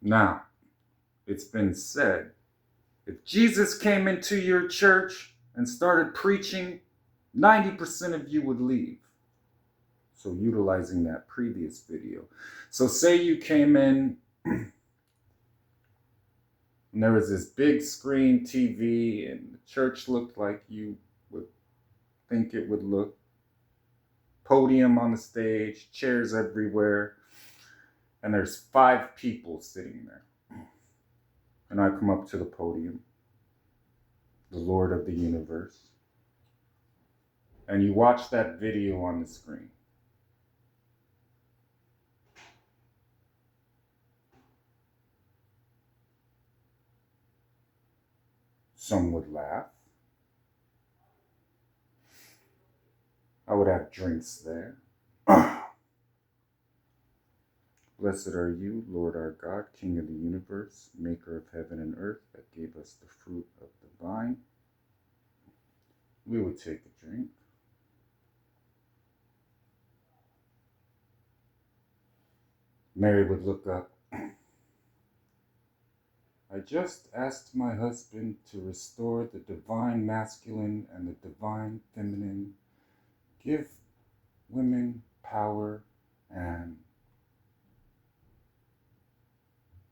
Now, it's been said, if Jesus came into your church and started preaching, 90% of you would leave. So utilizing that previous video. So say you came in and there was this big screen TV and the church looked like you would think it would look. Podium on the stage, chairs everywhere, and there's 5 people sitting there. And I come up to the podium, the Lord of the universe, and you watch that video on the screen. Some would laugh. I would have drinks there. Blessed are you, Lord our God, King of the universe, maker of heaven and earth, that gave us the fruit of the vine. We would take a drink. Mary would look up. I just asked my husband to restore the divine masculine and the divine feminine, give women power, and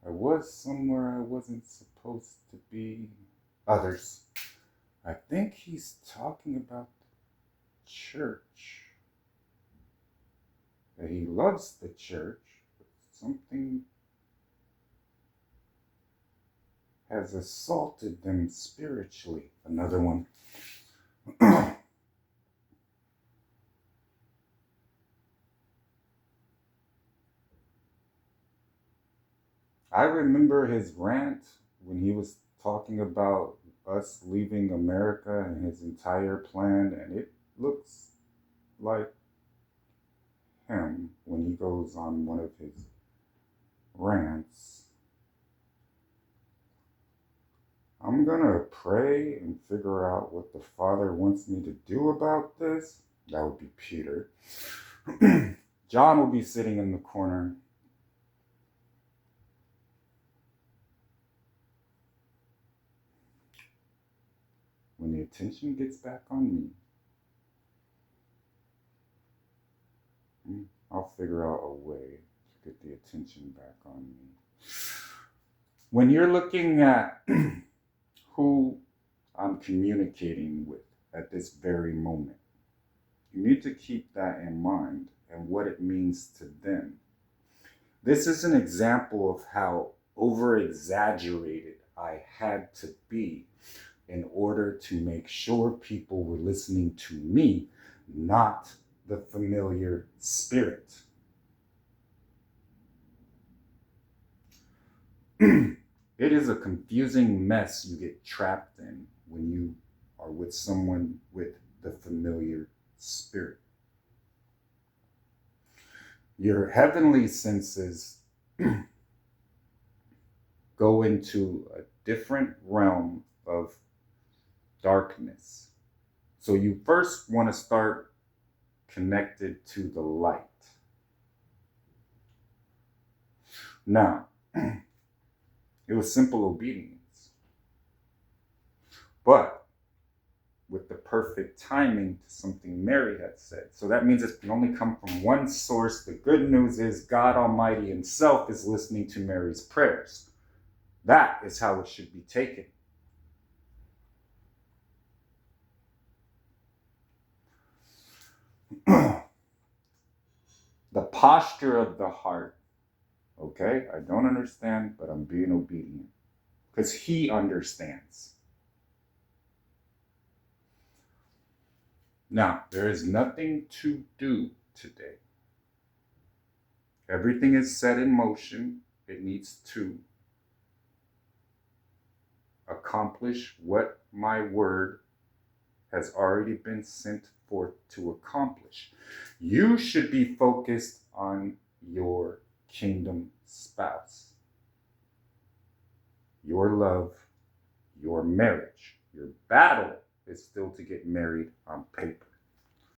I was somewhere I wasn't supposed to be. Others. I think he's talking about the church. That he loves the church, but something has assaulted them spiritually. Another one. I remember his rant when he was talking about us leaving America and his entire plan, and it looks like him when he goes on one of his rants. I'm gonna pray and figure out what the Father wants me to do about this. That would be Peter. John will be sitting in the corner. When the attention gets back on me, I'll figure out a way to get the attention back on me. When you're looking at who I'm communicating with at this very moment, you need to keep that in mind and what it means to them. This is an example of how over-exaggerated I had to be in order to make sure people were listening to me, not the familiar spirit. It is a confusing mess you get trapped in when you are with someone with the familiar spirit. Your heavenly senses go into a different realm of darkness. So you first want to start connected to the light. Now, it was simple obedience, but with the perfect timing to something Mary had said. So that means it can only come from one source. The good news is God Almighty himself is listening to Mary's prayers. That is how it should be taken. The posture of the heart. Okay, I don't understand, but I'm being obedient because he understands. Now, there is nothing to do today. Everything is set in motion. It needs to accomplish what my word has already been sent forth to accomplish. You should be focused on your kingdom spouse, your love, your marriage. Your battle is still to get married on paper.